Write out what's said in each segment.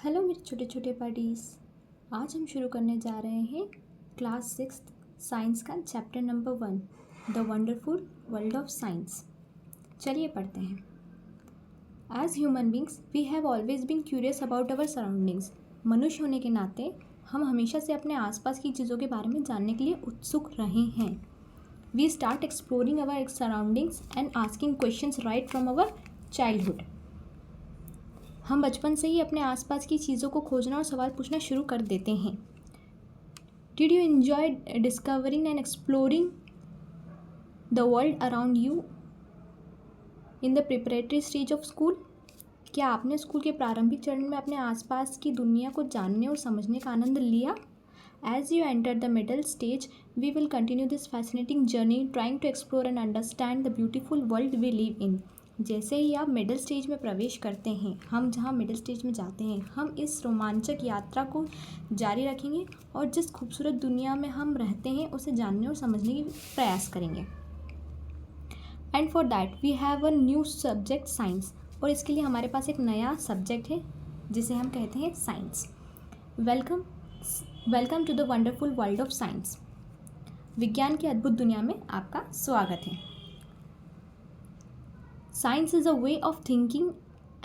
Hello मेरे छोटे छोटे बडीज़। आज हम शुरू करने जा रहे हैं क्लास 6 साइंस का chapter number 1 the wonderful world of science. चलिए पढ़ते हैं। As human beings we have always been curious about our surroundings. मनुष्य होने के नाते हम हमेशा से अपने आसपास की चीज़ों के बारे में जानने के लिए उत्सुक रहे हैं। We start exploring our surroundings and asking questions right from our childhood. हम बचपन से ही अपने आसपास की चीज़ों को खोजना और सवाल पूछना शुरू कर देते हैं। Did you enjoy discovering and exploring the world around you in the preparatory stage of school? क्या आपने स्कूल के प्रारंभिक चरण में अपने आसपास की दुनिया को जानने और समझने का आनंद लिया? As you enter the middle stage we will continue this fascinating journey trying to explore and understand the beautiful world we live in. जैसे ही आप मिडिल स्टेज में प्रवेश करते हैं, हम जहाँ मिडिल स्टेज में जाते हैं, हम इस रोमांचक यात्रा को जारी रखेंगे और जिस खूबसूरत दुनिया में हम रहते हैं उसे जानने और समझने की प्रयास करेंगे। And for that we have a new subject science. और इसके लिए हमारे पास एक नया सब्जेक्ट है जिसे हम कहते हैं science. Welcome to the wonderful world of science. विज्ञान की अद्भुत दुनिया में आपका स्वागत है। Science is a way of thinking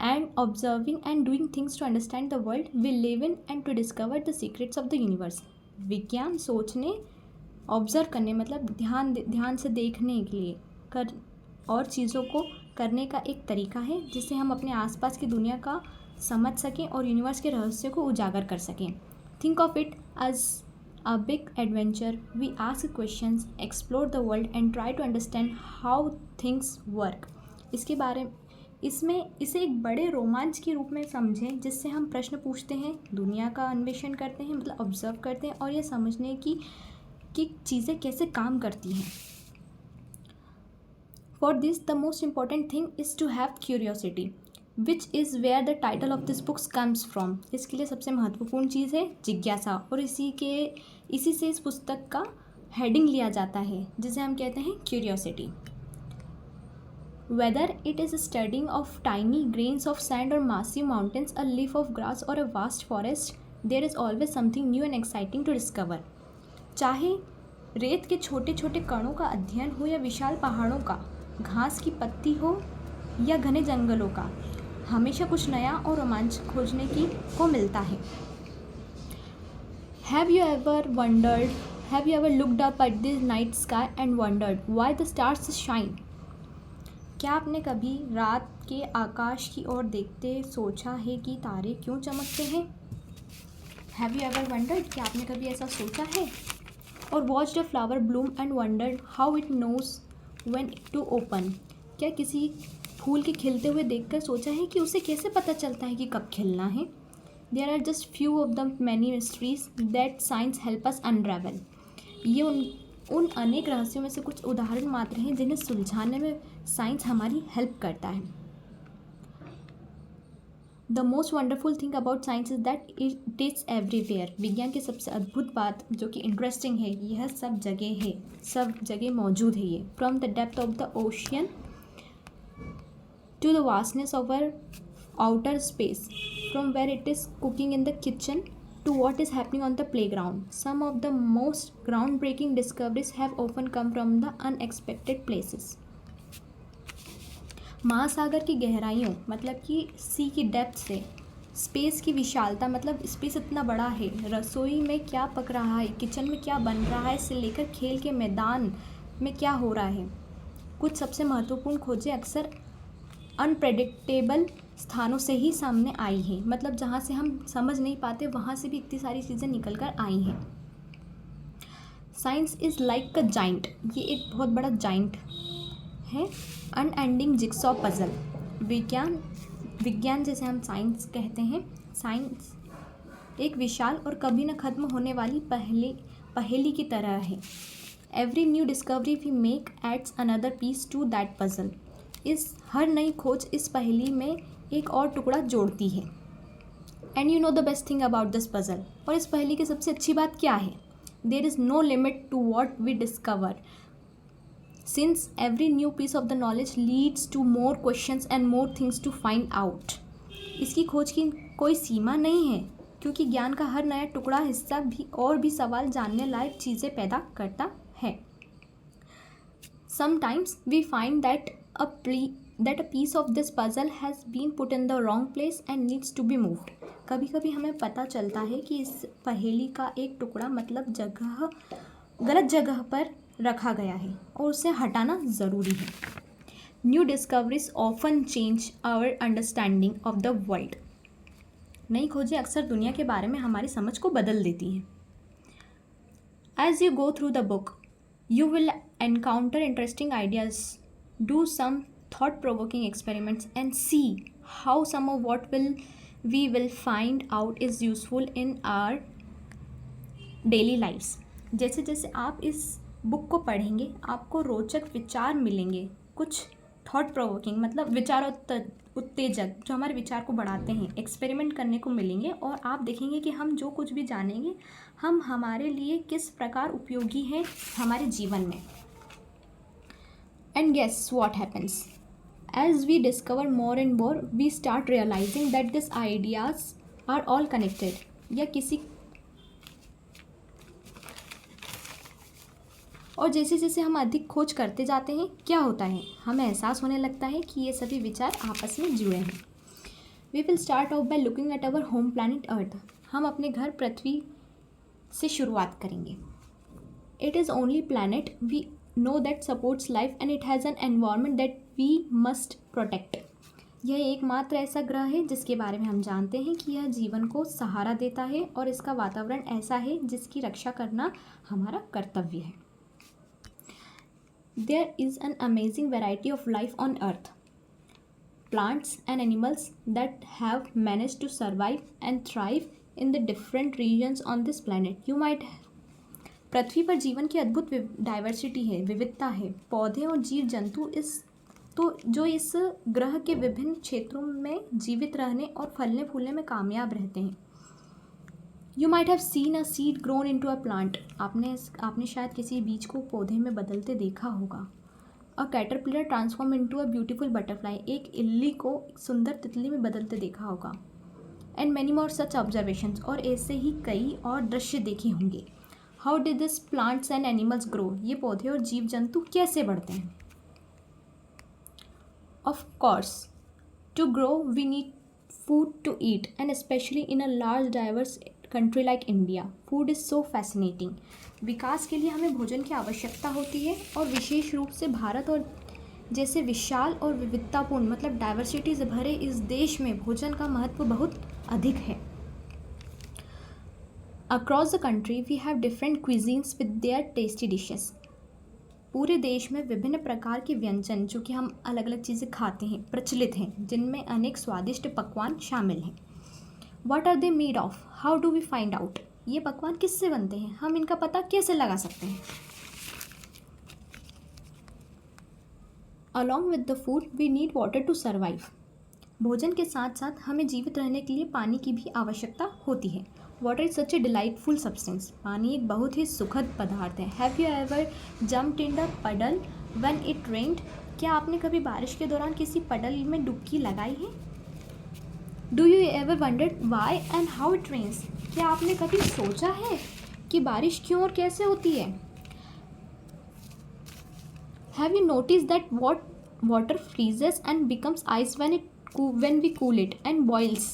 and observing and doing things to understand the world we live in and to discover the secrets of the universe. विज्ञान सोचने, ऑब्जर्व करने मतलब ध्यान से देखने के लिए कर और चीज़ों को करने का एक तरीका है जिससे हम अपने आसपास की दुनिया का समझ सकें और यूनिवर्स के रहस्य को उजागर कर सकें। Think of it as a big adventure. We ask questions, explore the world and try to understand how things work. इसे एक बड़े रोमांच के रूप में समझें जिससे हम प्रश्न पूछते हैं, दुनिया का अन्वेषण करते हैं मतलब ऑब्जर्व करते हैं और ये समझने की कि चीज़ें कैसे काम करती हैं। For this the most important thing is to have curiosity which is where the title of this books comes from. इसके लिए सबसे महत्वपूर्ण चीज़ है जिज्ञासा और इसी से इस पुस्तक का हेडिंग लिया जाता है जिसे हम कहते हैं curiosity. Whether it is studying of tiny grains of sand or massive mountains, a leaf of grass or a vast forest, there is always something new and exciting to discover. चाहे रेत के छोटे छोटे कणों का अध्ययन हो या विशाल पहाड़ों का, घास की पत्ती हो या घने जंगलों का, हमेशा कुछ नया और रोमांच खोजने को मिलता है। Have you ever looked up at the night sky and wondered why the stars shine? क्या आपने कभी रात के आकाश की ओर देखते सोचा है कि तारे क्यों चमकते हैं? हैव यू एवर वंडर्ड, क्या आपने कभी ऐसा सोचा है? और watched a flower bloom and wondered how it knows when to open, क्या किसी फूल के खिलते हुए देखकर सोचा है कि उसे कैसे पता चलता है कि कब खिलना है? There are just few of the many mysteries that science help us unravel. ये उन अनेक रहस्यों में से कुछ उदाहरण मात्र हैं जिन्हें सुलझाने में साइंस हमारी हेल्प करता है। The most wonderful thing about science is that it is everywhere. विज्ञान की सबसे अद्भुत बात जो कि इंटरेस्टिंग है, यह सब जगह मौजूद है। ये from the depth of the ocean to the vastness of our outer space, from where it is cooking in the kitchen to what is happening on the playground. Some of the most groundbreaking discoveries have often come from the unexpected places. महासागर की गहराइयों मतलब कि सी की depth से, space की विशालता मतलब स्पेस इतना बड़ा है, रसोई में क्या पक रहा है, किचन में क्या बन रहा है से लेकर खेल के मैदान में क्या हो रहा है। कुछ सबसे महत्वपूर्ण खोजें अक्सर अनप्रेडिक्टेबल स्थानों से ही सामने आई हैं, मतलब जहाँ से हम समझ नहीं पाते वहाँ से भी इतनी सारी चीज़ें निकल कर आई हैं। Science is like a giant, ये एक बहुत बड़ा जाइंट है, अनएंडिंग जिक्सॉ पजल। विज्ञान जैसे हम साइंस कहते हैं, साइंस एक विशाल और कभी न ख़त्म होने वाली पहेली की तरह है। Every new discovery we make adds another piece to that puzzle. हर नई खोज इस पहेली में एक और टुकड़ा जोड़ती है। And you know the best thing about this puzzle, और इस पहेली की सबसे अच्छी बात क्या है? There is no limit to what we discover, since every new piece of the knowledge leads to more questions and more things to find out. इसकी खोज की कोई सीमा नहीं है, क्योंकि ज्ञान का हर नया टुकड़ा हिस्सा भी और भी सवाल जानने लायक चीज़ें पैदा करता है। Sometimes we find that a piece of this puzzle has been put in the wrong place and needs to be moved. कभी कभी हमें पता चलता है कि इस पहेली का एक टुकड़ा मतलब गलत जगह पर रखा गया है और उसे हटाना ज़रूरी है। New discoveries often change our understanding of the world. नई खोजें अक्सर दुनिया के बारे में हमारी समझ को बदल देती हैं। As you go through the book you will encounter interesting ideas, do some thought-provoking experiments and see how some of what we will find out is useful in our daily lives. जैसे जैसे आप इस book को पढ़ेंगे आपको रोचक विचार मिलेंगे, कुछ थॉट प्रोवोकिंग मतलब विचार उत्तेजक जो हमारे विचार को बढ़ाते हैं एक्सपेरिमेंट करने को मिलेंगे, और आप देखेंगे कि हम जो कुछ भी जानेंगे हम हमारे लिए किस प्रकार उपयोगी हैं हमारे जीवन में। And guess what happens as we discover more and more we start realising that this ideas are all connected या किसी और जैसे जैसे हम अधिक खोज करते जाते हैं क्या होता है, हमें एहसास होने लगता है कि ये सभी विचार आपस में जुड़े हैं। We will start out by looking at our home planet earth. हम अपने घर पृथ्वी से शुरुआत करेंगे। It is only planet we know that supports life and it has an environment that we must protect. यह एकमात्र ऐसा ग्रह है जिसके बारे में हम जानते हैं कि यह जीवन को सहारा देता है और इसका वातावरण ऐसा है जिसकी रक्षा करना हमारा कर्तव्य है। There is an amazing variety of life on Earth. Plants and animals that have managed to survive and thrive in the different regions on this planet. You might पृथ्वी पर जीवन की अद्भुत डाइवर्सिटी है, विविधता है। पौधे और जीव जंतु जो इस ग्रह के विभिन्न क्षेत्रों में जीवित रहने और फलने फूलने में कामयाब रहते हैं। You might have seen a seed grown into a plant. आपने शायद किसी बीज को पौधे में बदलते देखा होगा। A caterpillar transform into a beautiful butterfly. एक इल्ली को सुंदर तितली में बदलते देखा होगा। And many more such observations. और ऐसे ही कई और दृश्य देखे होंगे। How did these plants and animals grow? ये पौधे और जीव जंतु कैसे बढ़ते हैं? Of course, to grow we need food to eat, and especially in a large diverse country like India food is so fascinating. विकास के लिए हमें भोजन की आवश्यकता होती है और विशेष रूप से भारत और जैसे विशाल और विविधतापूर्ण मतलब डाइवर्सिटी से भरे इस देश में भोजन का महत्व बहुत अधिक है। Across the country we have different cuisines with their tasty dishes. पूरे देश में विभिन्न प्रकार के व्यंजन जो कि हम अलग अलग चीज़ें खाते हैं प्रचलित हैं, जिनमें अनेक स्वादिष्ट पकवान शामिल हैं। What are they made of? How do we find out? ये पकवान किससे बनते हैं, हम इनका पता कैसे लगा सकते हैं। Along with the food, we need water to survive. भोजन के साथ साथ हमें जीवित रहने के लिए पानी की भी आवश्यकता होती है। Water is such a delightful substance. पानी एक बहुत ही सुखद पदार्थ है। Have you ever jumped in the puddle when it rained? क्या आपने कभी बारिश के दौरान किसी पडल में डुबकी लगाई है? Do you ever wondered why and how it rains? क्या आपने कभी सोचा है कि बारिश क्यों और कैसे होती है? Have you noticed that water freezes and becomes ice when we cool it and boils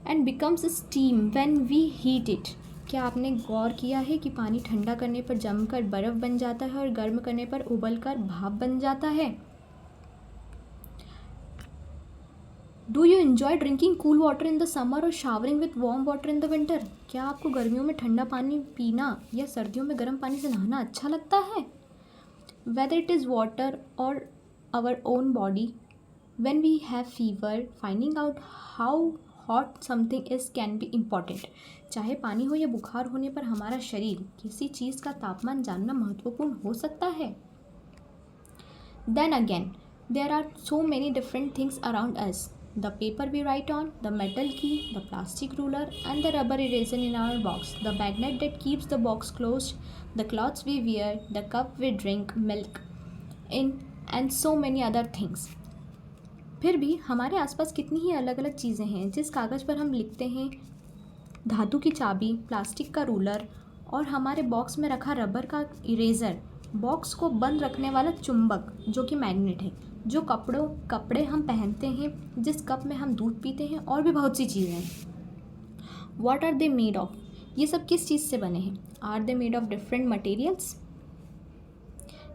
and becomes steam when we heat it? क्या आपने गौर किया है कि पानी ठंडा करने पर जमकर बर्फ़ बन जाता है और गर्म करने पर उबलकर भाप बन जाता है? Do you enjoy drinking cool water in the summer or showering with warm water in the winter? क्या आपको गर्मियों में ठंडा पानी पीना या सर्दियों में गर्म पानी से नहाना अच्छा लगता है? Whether it is water or our own body, when we have fever, finding out how hot something is can be important. चाहे पानी हो या बुखार होने पर हमारा शरीर किसी चीज़ का तापमान जानना महत्वपूर्ण हो सकता है। Then again, there are so many different things around us. The paper we write on, the metal key, the plastic ruler, and the rubber eraser in our box, the magnet that keeps the box closed, the clothes we wear, the cup we drink milk in, and so many other things. फिर भी हमारे आसपास कितनी ही अलग अलग चीज़ें हैं। जिस कागज़ पर हम लिखते हैं, धातु की चाबी, प्लास्टिक का रूलर और हमारे बॉक्स में रखा रबर का इरेज़र, बॉक्स को बंद रखने वाला चुंबक जो कि मैग्नेट है, जो कपड़े हम पहनते हैं, जिस कप में हम दूध पीते हैं, और भी बहुत सी चीज़ें हैं। What are they made of? ये सब किस चीज़ से बने हैं? Are they made of different materials?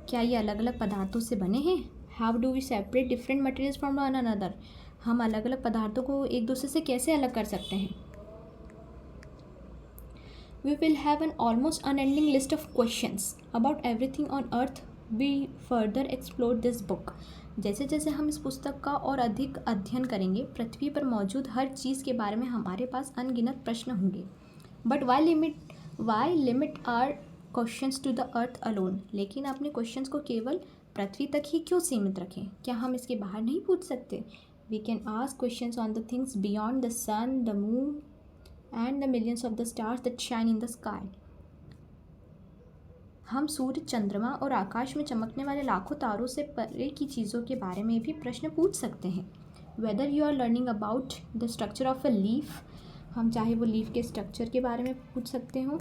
क्या ये अलग अलग पदार्थों से बने हैं? How do we separate different materials from one another? हम अलग अलग पदार्थों को एक दूसरे से कैसे अलग कर सकते हैं? We will have an almost unending list of questions about everything on earth. We further explore this book. जैसे जैसे हम इस पुस्तक का और अधिक अध्ययन करेंगे, पृथ्वी पर मौजूद हर चीज़ के बारे में हमारे पास अनगिनत प्रश्न होंगे। But why limit our questions to the earth alone? लेकिन अपने क्वेश्चंस को केवल पृथ्वी तक ही क्यों सीमित रखें? क्या हम इसके बाहर नहीं पूछ सकते? We can ask questions on the things beyond the sun, the moon, and the millions of the stars that shine in the sky. हम सूर्य, चंद्रमा और आकाश में चमकने वाले लाखों तारों से परे की चीज़ों के बारे में भी प्रश्न पूछ सकते हैं। Whether you are learning about the structure of a leaf, हम चाहे वो लीफ के स्ट्रक्चर के बारे में पूछ सकते हो।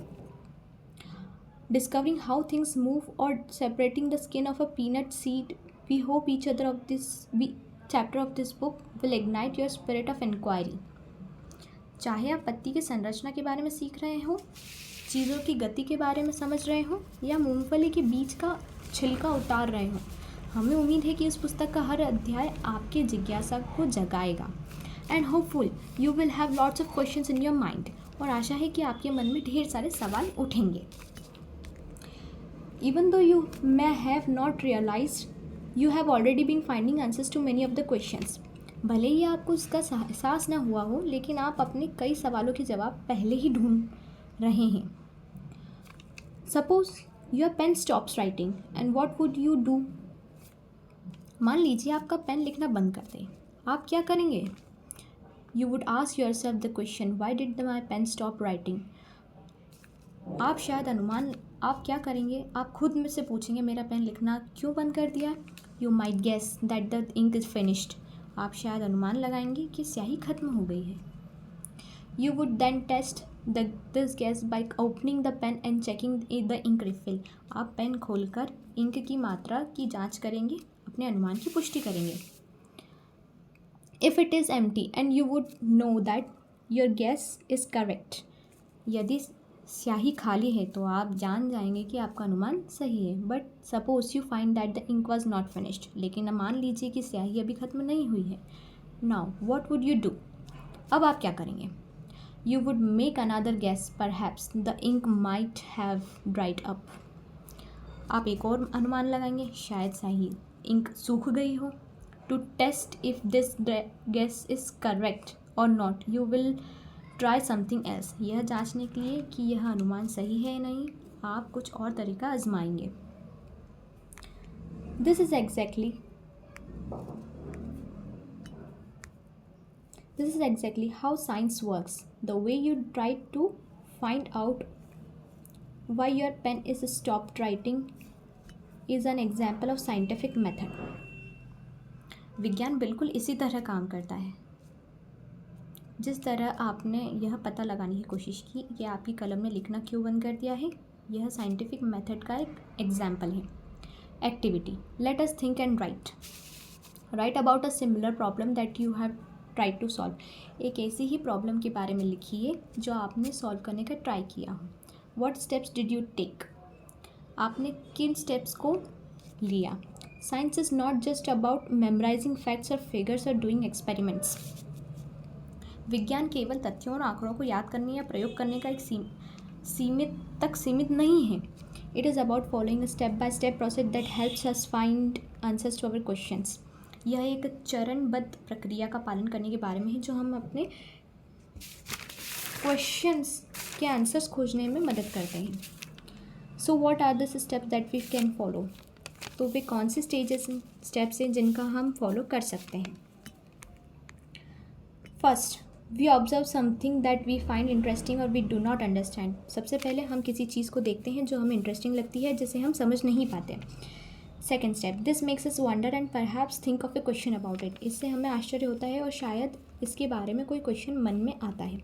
Discovering how things move or separating the skin of a peanut seed, we hope each other of this chapter of this book will ignite your spirit of inquiry. चाहे आप पत्ती की संरचना के बारे में सीख रहे हो, चीज़ों की गति के बारे में समझ रहे हो, या मूंगफली के बीज का छिलका उतार रहे हो, हमें उम्मीद है कि इस पुस्तक का हर अध्याय आपके जिज्ञासा को जगाएगा। And hopeful you will have lots of questions in your mind, और आशा है कि आपके मन में ढेर सारे सवाल उठेंगे। Even though you may have not realised you have already been finding answers to many of the questions. भले ही आपको इसका एहसास ना हुआ हो, लेकिन आप अपने कई सवालों के जवाब पहले ही ढूंढ रहे हैं। Suppose your pen stops writing and what would you do? मान लीजिए आपका पेन लिखना बंद कर दे, आप क्या करेंगे? You would ask yourself the question, why did my pen stop writing? आप शायद आप क्या करेंगे? आप खुद में से पूछेंगे, मेरा पेन लिखना क्यों बंद कर दिया? You might guess that the ink is finished. आप शायद अनुमान लगाएंगे कि स्याही खत्म हो गई है। You would then test this guess by opening the pen and checking the ink refill. आप पेन खोलकर इंक की मात्रा की जांच करेंगे, अपने अनुमान की पुष्टि करेंगे। If it is empty and you would know that your guess is correct. यदि स्याही खाली है तो आप जान जाएंगे कि आपका अनुमान सही है। But suppose you find that the ink was not finished. लेकिन मान लीजिए कि स्याही अभी ख़त्म नहीं हुई है। Now what would you do? अब आप क्या करेंगे? You would make another guess, perhaps the ink might have dried up. आप एक और अनुमान लगाएंगे, शायद स्याही इंक सूख गई हो। To test if this guess is correct और not, you will try something else. यह जांचने के लिए कि यह अनुमान सही है या नहीं, आप कुछ और तरीका आजमाएंगे। This is exactly how science works. The way you try to find out why your pen is stopped writing is an example of scientific method. विज्ञान बिल्कुल इसी तरह काम करता है। जिस तरह आपने यह पता लगाने की कोशिश की कि आपकी कलम ने लिखना क्यों बंद कर दिया है, यह साइंटिफिक मेथड का एक एग्जाम्पल है। Activity, let us think and write about a similar problem that you have tried to solve. एक ऐसी ही प्रॉब्लम के बारे में लिखिए जो आपने सॉल्व करने का ट्राई किया हो। What steps did you take? आपने किन स्टेप्स को लिया? Science is not just about memorising facts और फिगर्स और डूइंग एक्सपेरिमेंट्स। विज्ञान केवल तथ्यों और आंकड़ों को याद करने या प्रयोग करने का एक सीमित नहीं है। It is about following step by step process that helps us find answers to our questions. यह एक चरणबद्ध प्रक्रिया का पालन करने के बारे में है जो हम अपने क्वेश्चंस के आंसर्स खोजने में मदद करते हैं। So what are the steps that we can follow? तो वे कौन से स्टेप्स हैं जिनका हम फॉलो कर सकते हैं? First, we observe something that we find interesting और वी डू नॉट अंडरस्टैंड। सबसे पहले हम किसी चीज़ को देखते हैं जो हमें इंटरेस्टिंग लगती है, जिसे हम समझ नहीं पाते। Second step, this makes us wonder and perhaps think of A question about it. इससे हमें आश्चर्य होता है और शायद इसके बारे में कोई क्वेश्चन मन में आता है।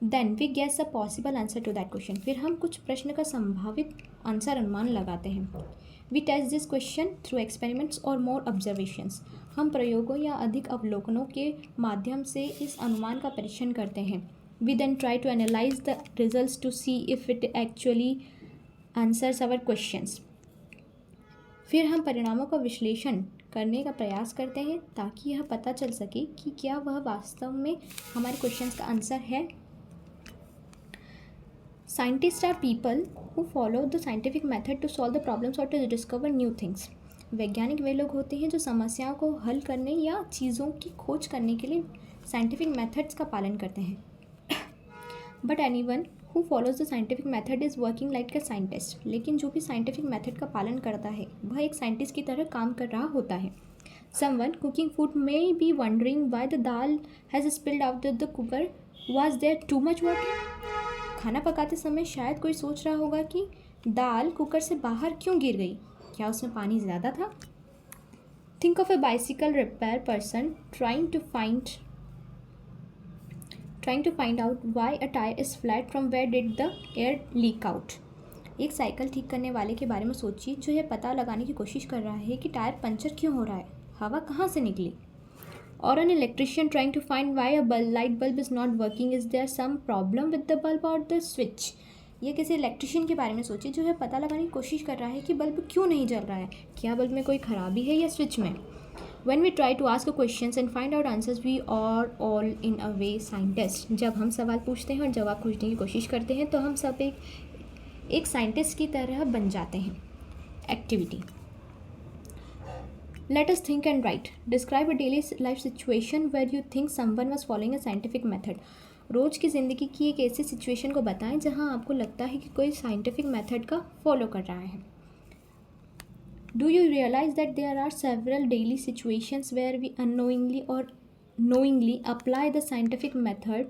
Then we guess a possible answer to that question. फिर हम कुछ प्रश्न का संभावित आंसर अनुमान लगाते हैं। We test this question through experiments और मोर ऑब्जर्वेशंस। हम प्रयोगों या अधिक अवलोकनों के माध्यम से इस अनुमान का परीक्षण करते हैं। We then try to analyse the results to see if it actually answers our questions. फिर हम परिणामों का विश्लेषण करने का प्रयास करते हैं ताकि यह पता चल सके कि क्या वह वास्तव में हमारे क्वेश्चंस का आंसर है। Scientist are people who follow the scientific method to solve the problems और टू डिस्कवर न्यू थिंग्स। वैज्ञानिक वे लोग होते हैं जो समस्याओं को हल करने या चीज़ों की खोज करने के लिए साइंटिफिक मेथड्स का पालन करते हैं। But anyone who follows the scientific method is working like a scientist. लेकिन जो भी साइंटिफिक मेथड का पालन करता है वह एक साइंटिस्ट की तरह काम कर रहा होता है। Someone cooking food may be wondering why the dal has spilled out the cooker, was there too much water. खाना पकाते समय शायद कोई सोच रहा होगा कि दाल कुकर से बाहर क्यों गिर गई, क्या उसमें पानी ज़्यादा था। Think of A bicycle repair person trying to find out why a tire is flat, from where did the air leak out। एक साइकिल ठीक करने वाले के बारे में सोचिए जो यह पता लगाने की कोशिश कर रहा है कि टायर पंचर क्यों हो रहा है, हवा कहाँ से निकली। और an electrician trying to find why a light bulb is not working, is there some problem with the bulb or the switch। ये किसी इलेक्ट्रिशियन के बारे में सोचिए जो यह पता लगाने की कोशिश कर रहा है कि बल्ब क्यों नहीं जल रहा है, क्या बल्ब में कोई खराबी है या स्विच में। When we try to ask questions and find out answers, we are all in a way scientists। जब हम सवाल पूछते हैं और जवाब खोजने की कोशिश करते हैं तो हम सब एक साइंटिस्ट की तरह बन जाते हैं। Activity, let us think and write। describe a daily life situation where you think someone was following a scientific method। रोज़ की ज़िंदगी की एक ऐसी सिचुएशन को बताएं जहां आपको लगता है कि कोई साइंटिफिक मेथड का फॉलो कर रहा है। Do you realize that there are several daily situations where we unknowingly or knowingly apply the scientific method।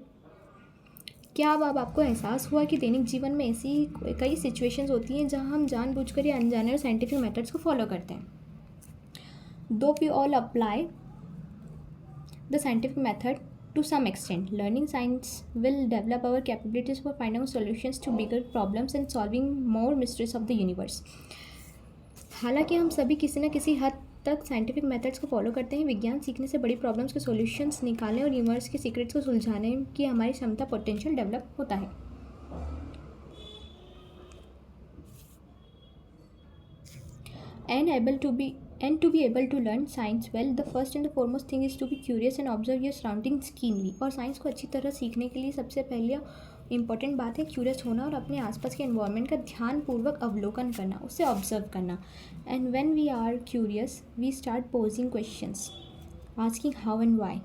क्या अब आपको एहसास हुआ कि दैनिक जीवन में ऐसी कई सिचुएशंस होती हैं जहां हम जानबूझकर या अनजाने साइंटिफिक मेथड्स को फॉलो करते हैं। Though we all apply the scientific method to some extent, learning science will develop our capabilities for finding solutions to bigger problems and solving more mysteries of the universe। हालांकि हम सभी किसी न किसी हद तक साइंटिफिक मेथड्स को follow करते हैं, विज्ञान सीखने से बड़ी प्रॉब्लम्स के सॉल्यूशंस निकालने और यूनिवर्स के सीक्रेट्स को सुलझाने की हमारी क्षमता पोटेंशियल डेवलप होता है। And to be able to learn science well, the first and the foremost thing is to be curious and observe your surroundings keenly। और साइंस को अच्छी तरह सीखने के लिए सबसे पहले इम्पॉर्टेंट बात है क्यूरियस होना और अपने आसपास के एनवायरनमेंट का ध्यानपूर्वक अवलोकन करना, उसे ऑब्जर्व करना। And when we are curious we start posing questions, asking how and why.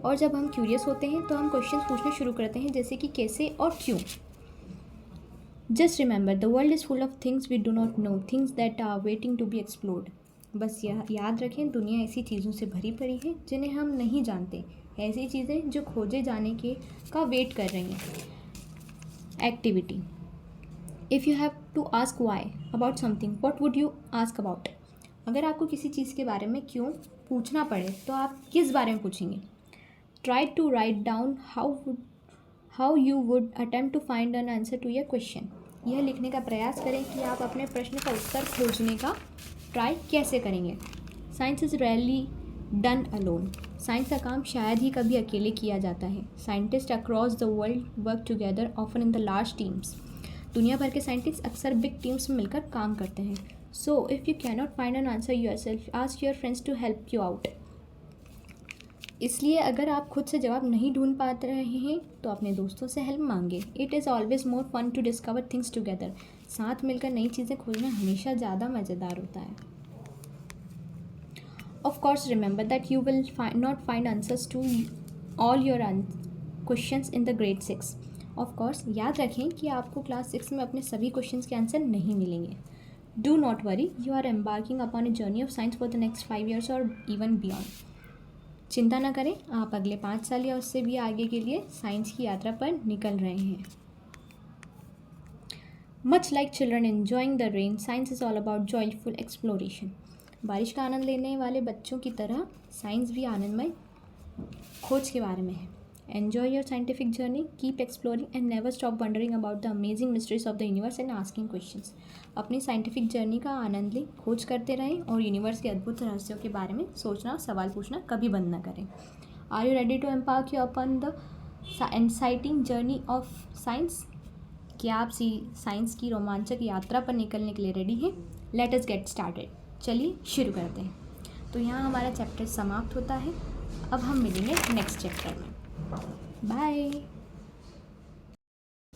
और जब हम क्यूरियस होते हैं तो हम क्वेश्चंस पूछना शुरू करते हैं जैसे कि कैसे और क्यों। Just remember the world is full of things we do not know, things that are waiting to be explored. बस यह याद रखें, दुनिया ऐसी चीज़ों से भरी पड़ी है जिन्हें हम नहीं जानते, ऐसी चीज़ें जो खोजे जाने के का वेट कर रही हैं। Activity, if you have to ask why about something, what would you ask about. अगर आपको किसी चीज़ के बारे में क्यों पूछना पड़े तो आप किस बारे में पूछेंगे। Try to write down how you would attempt to find an answer to your question. यह लिखने का प्रयास करें कि आप अपने प्रश्न का उत्तर खोजने का ट्राई कैसे करेंगे। Science is rarely done alone. Science का काम शायद ही कभी अकेले किया जाता है। Scientist across the world work together, often in the large teams. दुनिया भर के साइंटिस्ट अक्सर बिग टीम्स में मिलकर काम करते हैं। So if you cannot find an answer yourself, ask your friends to help you out. इसलिए अगर आप खुद से जवाब नहीं ढूंढ पा रहे हैं तो अपने दोस्तों से हेल्प मांगे। It is always more fun to discover things together. साथ मिलकर नई चीज़ें खोजना हमेशा ज़्यादा मज़ेदार होता है। Of course remember that you will not find answers to all your questions in the grade 6। Of course याद रखें कि आपको क्लास 6 में अपने सभी क्वेश्चंस के आंसर नहीं मिलेंगे। Do not worry, you are embarking upon a journey of science for the next 5 years और इवन बियॉन्ड। चिंता न करें, आप अगले 5 साल या उससे भी आगे के लिए साइंस की यात्रा पर निकल रहे हैं। Much like children enjoying the rain, science is all about joyful exploration. बारिश का आनंद लेने वाले बच्चों की तरह साइंस भी आनंदमय खोज के बारे में है। Enjoy your scientific journey, keep exploring and never stop wondering about the amazing mysteries of the universe and asking questions. अपनी साइंटिफिक जर्नी का आनंद लें, खोज करते रहें और यूनिवर्स के अद्भुत रहस्यों के बारे में सोचना, सवाल पूछना कभी बंद न करें। Are you ready to embark upon the exciting journey of science? क्या आप साइंस की रोमांचक यात्रा पर निकलने के लिए रेडी हैं? Let us get started. चलिए शुरू करते हैं। तो यहाँ हमारा चैप्टर समाप्त होता है। अब हम मिलेंगे नेक्स्ट चैप्टर में। बाय।